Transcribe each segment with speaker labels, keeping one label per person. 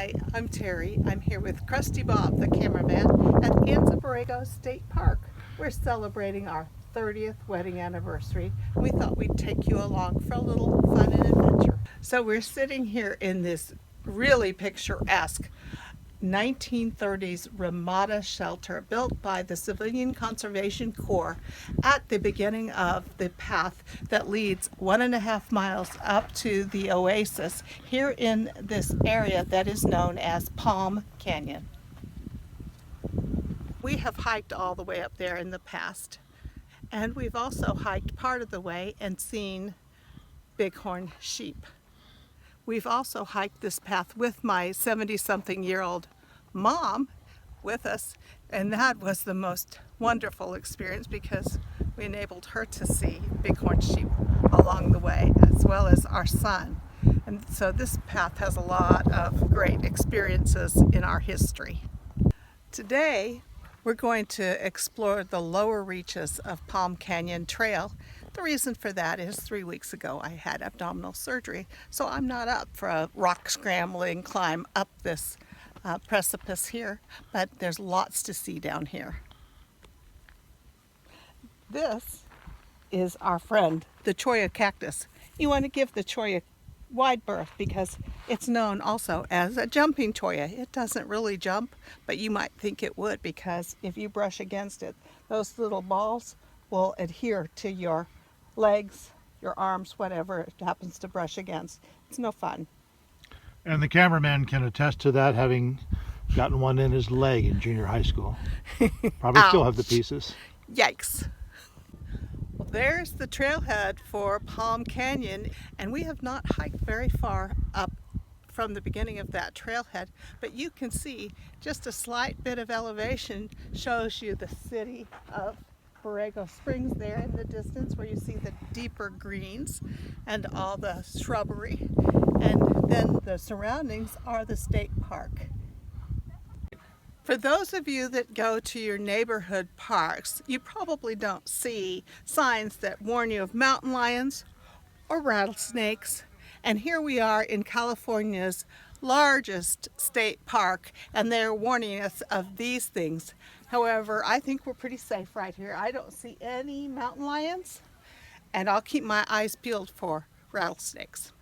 Speaker 1: Hi, I'm Terry. I'm here with Krusty Bob, the cameraman, at Anza Borrego State Park. We're celebrating our 30th wedding anniversary. We thought we'd take you along for a little fun and adventure. So we're sitting here in this really picturesque 1930s Ramada shelter built by the Civilian Conservation Corps at the beginning of the path that leads 1.5 miles up to the oasis here in this area that is known as Palm Canyon. We have hiked all the way up there in the past, and we've also hiked part of the way and seen bighorn sheep. We've also hiked this path with my 70-something-year-old mom with us, and that was the most wonderful experience because we enabled her to see bighorn sheep along the way, as well as our son. And so this path has a lot of great experiences in our history. Today, we're going to explore the lower reaches of Palm Canyon Trail. The reason for that is 3 weeks ago I had abdominal surgery, so I'm not up for a rock scrambling climb up this precipice here, but there's lots to see down here. This is our friend, the cholla cactus. You want to give the cholla wide berth because it's known also as a jumping cholla. It doesn't really jump, but you might think it would because if you brush against it, those little balls will adhere to your legs, your arms, whatever it happens to brush against. It's no fun.
Speaker 2: And the cameraman can attest to that, having gotten one in his leg in junior high school. Probably still have the pieces.
Speaker 1: Yikes. Well, there's the trailhead for Palm Canyon, and we have not hiked very far up from the beginning of that trailhead, but you can see just a slight bit of elevation shows you the city of Borrego Springs there in the distance, where you see the deeper greens and all the shrubbery, and then the surroundings are the state park. For those of you that go to your neighborhood parks, you probably don't see signs that warn you of mountain lions or rattlesnakes. And here we are in California's largest state park, and they're warning us of these things. However, I think we're pretty safe right here. I don't see any mountain lions, and I'll keep my eyes peeled for rattlesnakes.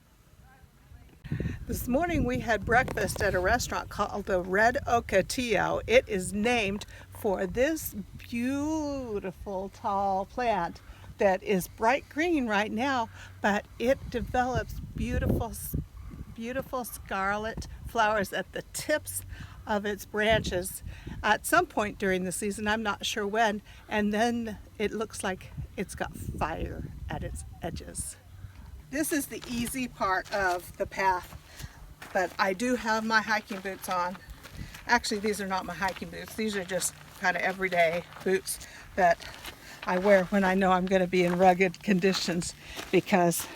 Speaker 1: This morning we had breakfast at a restaurant called the Red Ocotillo. It is named for this beautiful tall plant that is bright green right now, but it develops beautiful scarlet flowers at the tips of its branches at some point during the season, I'm not sure when, and then it looks like it's got fire at its edges. This is the easy part of the path, but I do have my hiking boots on. Actually, these are not my hiking boots. These are just kind of everyday boots that I wear when I know I'm going to be in rugged conditions, because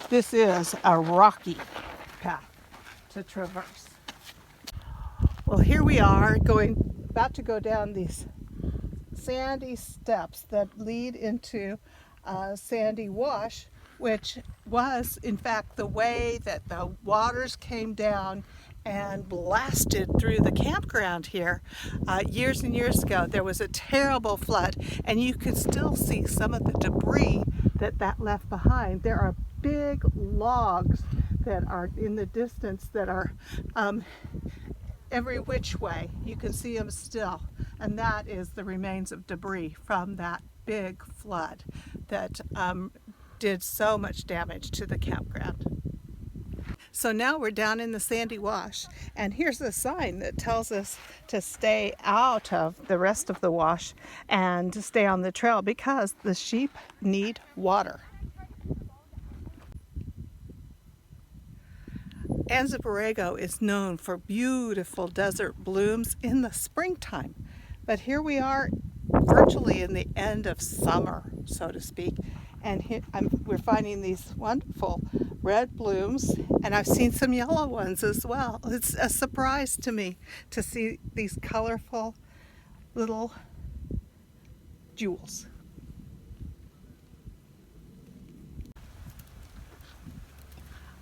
Speaker 1: this is a rocky path to traverse. Well, here we are about to go down these sandy steps that lead into a sandy wash, which was in fact the way that the waters came down and blasted through the campground here years and years ago. There was a terrible flood, and you can still see some of the debris that left behind. There are big logs that are in the distance that are every which way. You can see them still, and that is the remains of debris from that big flood that did so much damage to the campground. So now we're down in the sandy wash, and here's a sign that tells us to stay out of the rest of the wash and to stay on the trail because the sheep need water. Anza Borrego is known for beautiful desert blooms in the springtime, but here we are virtually in the end of summer, so to speak, and we're finding these wonderful red blooms, and I've seen some yellow ones as well. It's a surprise to me to see these colorful little jewels.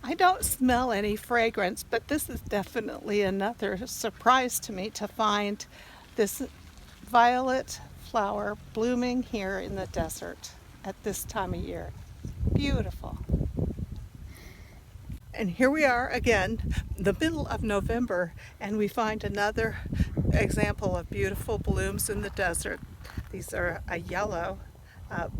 Speaker 1: I don't smell any fragrance, but this is definitely another surprise to me to find this violet flower blooming here in the desert at this time of year. Beautiful. And here we are again, the middle of November, and we find another example of beautiful blooms in the desert. These are a yellow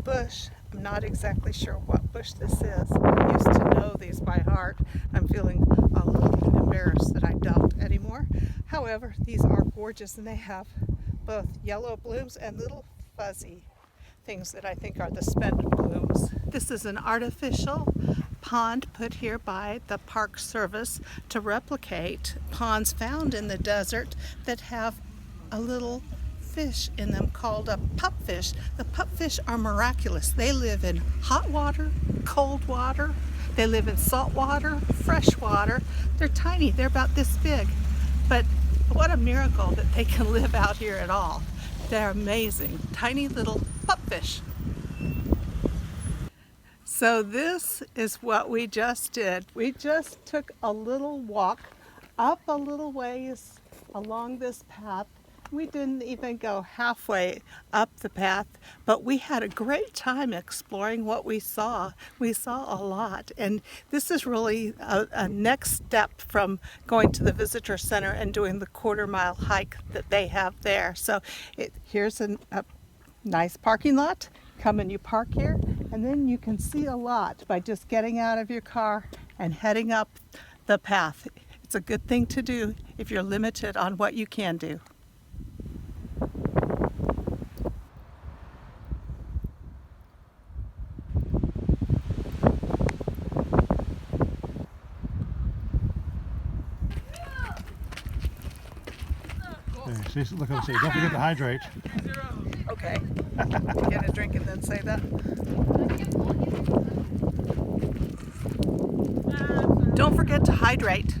Speaker 1: bush. I'm not exactly sure what bush this is. I used to know these by heart. I'm feeling a little embarrassed that I don't anymore. However, these are gorgeous, and they have both yellow blooms and little fuzzy things that I think are the spent blooms. This is an artificial pond put here by the Park Service to replicate ponds found in the desert that have a little fish in them called a pupfish. The pupfish are miraculous. They live in hot water, cold water, they live in salt water, fresh water. They're tiny, they're about this big. But what a miracle that they can live out here at all. They're amazing, tiny little pupfish. So this is what we just did. We just took a little walk up a little ways along this path. We didn't even go halfway up the path, but we had a great time exploring what we saw. We saw a lot, and this is really a next step from going to the visitor center and doing the quarter-mile hike that they have there. So here's a nice parking lot. Come and you park here, and then you can see a lot by just getting out of your car and heading up the path. It's a good thing to do if you're limited on what you can do.
Speaker 2: There, see, look what I say. Don't forget to hydrate.
Speaker 1: Okay. Get a drink and then say that. Don't forget to hydrate.